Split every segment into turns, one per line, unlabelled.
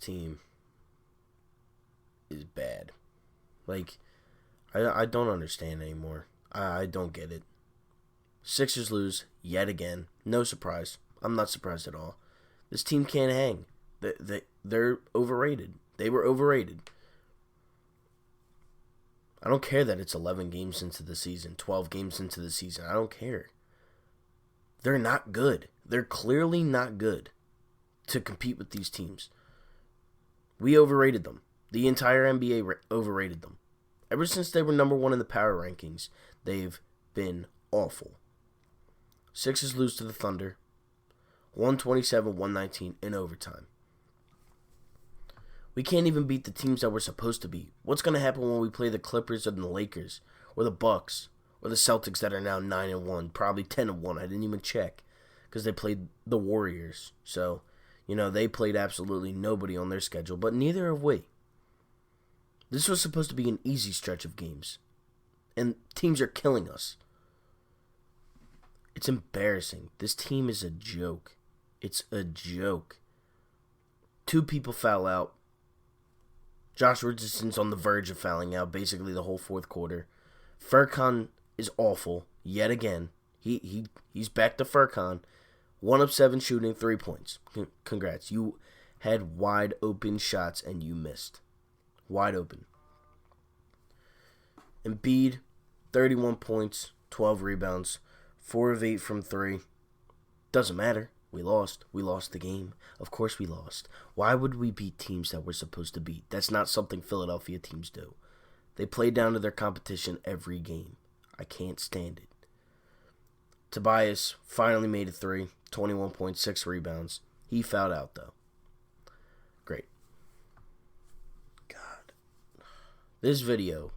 team is bad. Like, I don't understand anymore. I don't get it. Sixers lose yet again. No surprise. I'm not surprised at all. This team can't hang. They're overrated. They were overrated. I don't care that it's 11 games into the season, 12 games into the season. I don't care. They're not good. They're clearly not good to compete with these teams. We overrated them. The entire NBA overrated them. Ever since they were number one in the power rankings, they've been awful. Sixers lose to the Thunder, 127-119 in overtime. We can't even beat the teams that we're supposed to beat. What's going to happen when we play the Clippers or the Lakers or the Bucks or the Celtics that are now 9-1, probably 10-1? I didn't even check because they played the Warriors. So, they played absolutely nobody on their schedule, but neither have we. This was supposed to be an easy stretch of games, and teams are killing us. It's embarrassing. This team is a joke. It's a joke. 2 people foul out. Josh Richardson's on the verge of fouling out basically the whole fourth quarter. Furkan is awful yet again. He's back to Furkan. 1 of 7 shooting, 3 points. Congrats. You had wide open shots and you missed. Wide open. Embiid, 31 points, 12 rebounds, 4 of 8 from 3. Doesn't matter. We lost. We lost the game. Of course we lost. Why would we beat teams that we're supposed to beat? That's not something Philadelphia teams do. They play down to their competition every game. I can't stand it. Tobias finally made a 3, 21.6 rebounds. He fouled out, though. Great. God. This video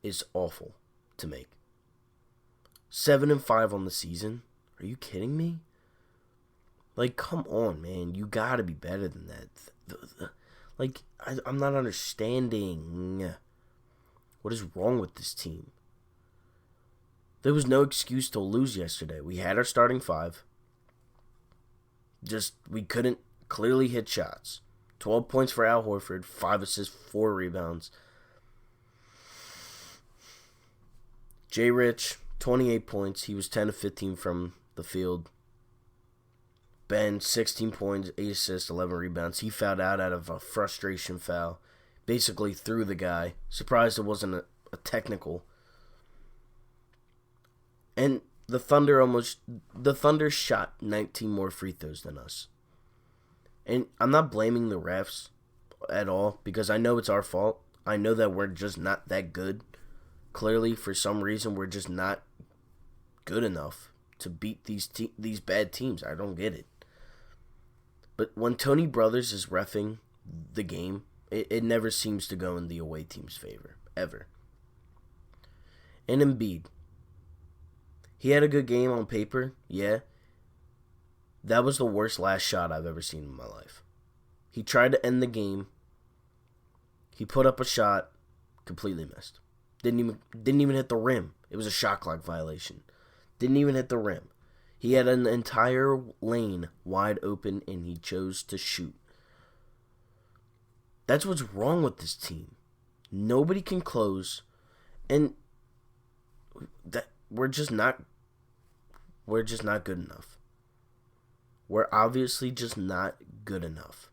is awful to make. 7-5 on the season? Are you kidding me? Like, come on, man. You gotta be better than that. I'm not understanding. What is wrong with this team? There was no excuse to lose yesterday. We had our starting 5. We couldn't clearly hit shots. 12 points for Al Horford, 5 assists, 4 rebounds. J. Rich, 28 points. He was 10 of 15 from the field. Ben, 16 points, 8 assists, 11 rebounds. He fouled out of a frustration foul. Basically threw the guy. Surprised it wasn't a technical. And the Thunder shot 19 more free throws than us. And I'm not blaming the refs at all because I know it's our fault. I know that we're just not that good. Clearly, for some reason, we're just not good enough to beat these bad teams. I don't get it. But when Tony Brothers is reffing the game, it never seems to go in the away team's favor, ever. And Embiid. He had a good game on paper, yeah. That was the worst last shot I've ever seen in my life. He tried to end the game. He put up a shot, completely missed. Didn't even hit the rim. It was a shot clock violation. Didn't even hit the rim. He had an entire lane wide open and he chose to shoot. That's what's wrong with this team. Nobody can close, and that we're just not good enough. We're obviously just not good enough.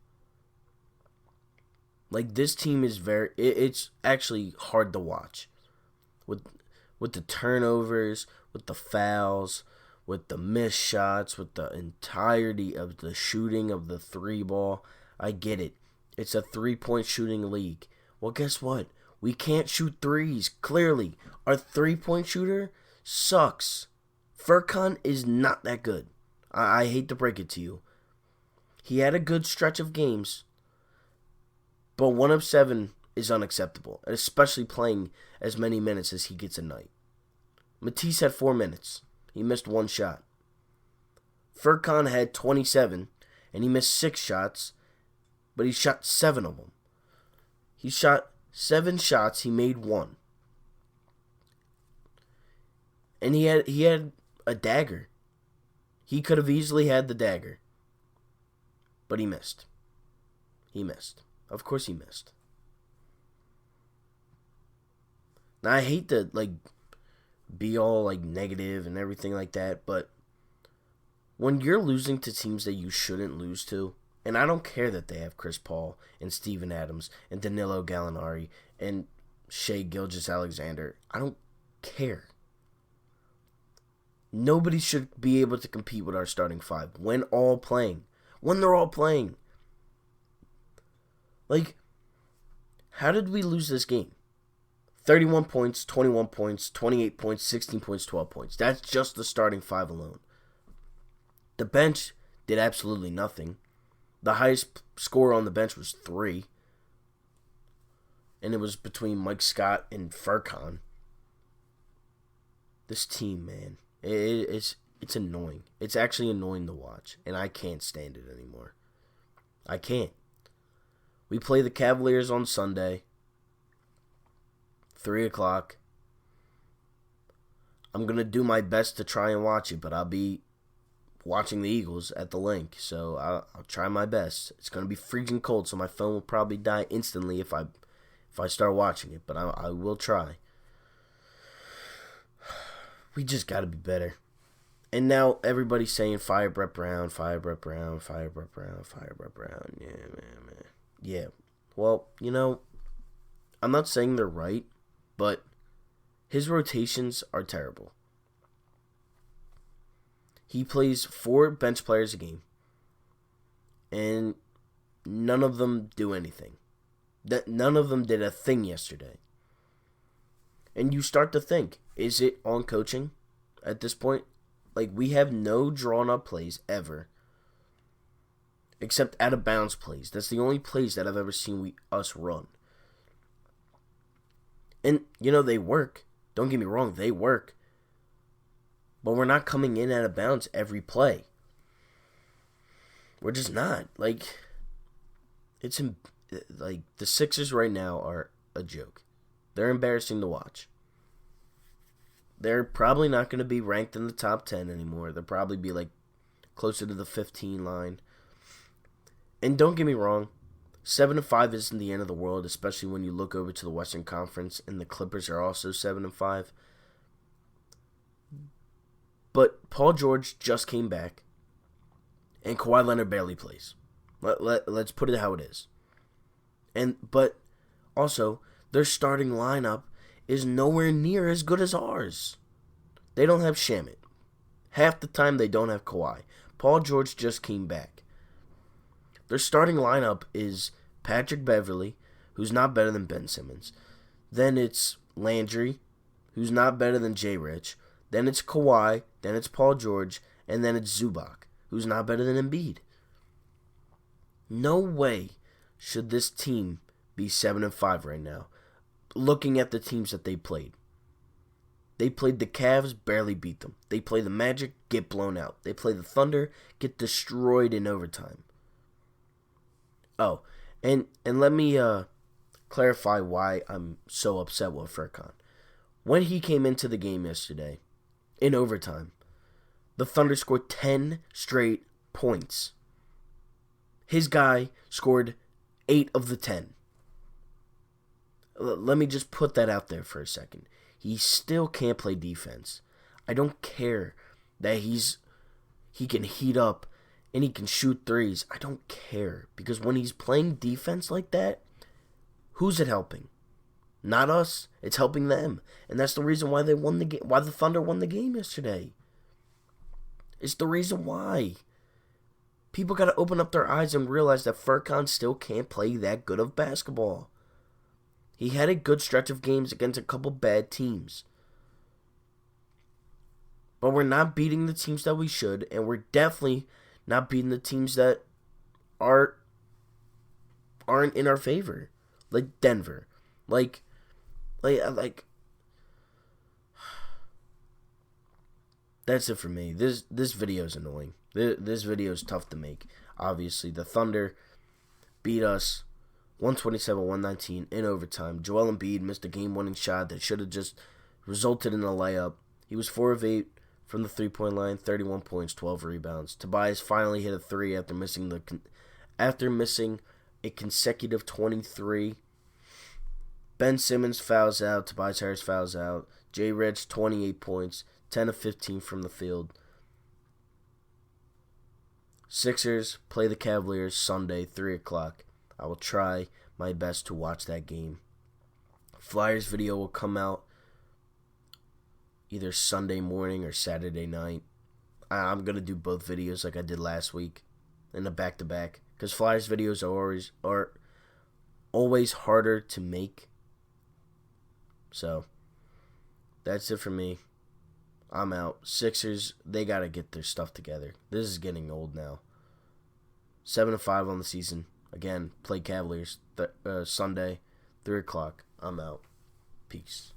Like, this team is it's actually hard to watch. With the turnovers, with the fouls, with the missed shots, with the entirety of the shooting of the 3-ball. I get it. It's a 3-point shooting league. Well, guess what? We can't shoot threes, clearly. Our 3-point shooter sucks. Furkan is not that good. I hate to break it to you. He had a good stretch of games, but 1 of 7 is unacceptable, especially playing as many minutes as he gets a night. Matisse had 4 minutes. He missed 1 shot. Furkan had 27, and he missed 6 shots, but he shot 7 of them. He shot 7 shots, he made 1. And he had a dagger. He could have easily had the dagger, but he missed. He missed. Of course he missed. Now, I hate to, be all, negative and everything like that, but when you're losing to teams that you shouldn't lose to, and I don't care that they have Chris Paul and Steven Adams and Danilo Gallinari and Shai Gilgeous-Alexander, I don't care. Nobody should be able to compete with our starting five when all playing. When they're all playing. How did we lose this game? 31 points, 21 points, 28 points, 16 points, 12 points. That's just the starting five alone. The bench did absolutely nothing. The highest score on the bench was 3. And it was between Mike Scott and Furkan. This team, man, it's annoying. It's actually annoying to watch. And I can't stand it anymore. I can't. We play the Cavaliers on Sunday. 3 o'clock. I'm going to do my best to try and watch it, but I'll be watching the Eagles at the link, so I'll try my best. It's going to be freezing cold, so my phone will probably die instantly if I start watching it, but I will try. We just got to be better. And now everybody's saying fire Brett Brown, fire Brett Brown, fire Brett Brown, fire Brett Brown. Yeah, man. Yeah. Well, I'm not saying they're right, but his rotations are terrible. He plays 4 bench players a game, and none of them do anything. None of them did a thing yesterday. And you start to think, is it on coaching at this point? We have no drawn-up plays ever, except out-of-bounds plays. That's the only plays that I've ever seen us run. And, they work. Don't get me wrong, they work. But we're not coming in out of bounds every play. We're just not. The Sixers right now are a joke. They're embarrassing to watch. They're probably not going to be ranked in the top 10 anymore. They'll probably be, closer to the 15 line. And don't get me wrong, 7-5 isn't the end of the world, especially when you look over to the Western Conference, and the Clippers are also 7-5. But Paul George just came back, and Kawhi Leonard barely plays. Let's put it how it is. But also, their starting lineup is nowhere near as good as ours. They don't have Shamet. Half the time they don't have Kawhi. Paul George just came back. Their starting lineup is Patrick Beverley, who's not better than Ben Simmons. Then it's Landry, who's not better than Jay Rich. Then it's Kawhi. Then it's Paul George. And then it's Zubac, who's not better than Embiid. No way should this team be 7-5 right now, looking at the teams that they played. They played the Cavs, barely beat them. They play the Magic, get blown out. They play the Thunder, get destroyed in overtime. Oh, and let me clarify why I'm so upset with Furkan. When he came into the game yesterday, in overtime, the Thunder scored 10 straight points. His guy scored 8 of the 10. Let me just put that out there for a second. He still can't play defense. I don't care that he can heat up and he can shoot threes. I don't care, because when he's playing defense like that, who's it helping? Not us. It's helping them, and that's the reason why they won the game. Why the Thunder won the game yesterday. It's the reason why. People got to open up their eyes and realize that Furkan still can't play that good of basketball. He had a good stretch of games against a couple bad teams. But we're not beating the teams that we should, and we're definitely not beating the teams that aren't in our favor. Like Denver. Like that's it for me. This video is annoying. This video is tough to make. Obviously, the Thunder beat us 127-119 in overtime. Joel Embiid missed a game-winning shot that should have just resulted in a layup. He was 4 of 8 from the three-point line, 31 points, 12 rebounds. Tobias finally hit a 3 after missing a consecutive 23. Ben Simmons fouls out. Tobias Harris fouls out. J. Rich, 28 points. 10 of 15 from the field. Sixers play the Cavaliers Sunday, 3 o'clock. I will try my best to watch that game. Flyers video will come out either Sunday morning or Saturday night. I'm going to do both videos like I did last week in a back-to-back. Because Flyers videos are always harder to make. So, that's it for me. I'm out. Sixers, they got to get their stuff together. This is getting old now. 7-5 on the season. Again, play Cavaliers Sunday, 3 o'clock. I'm out. Peace.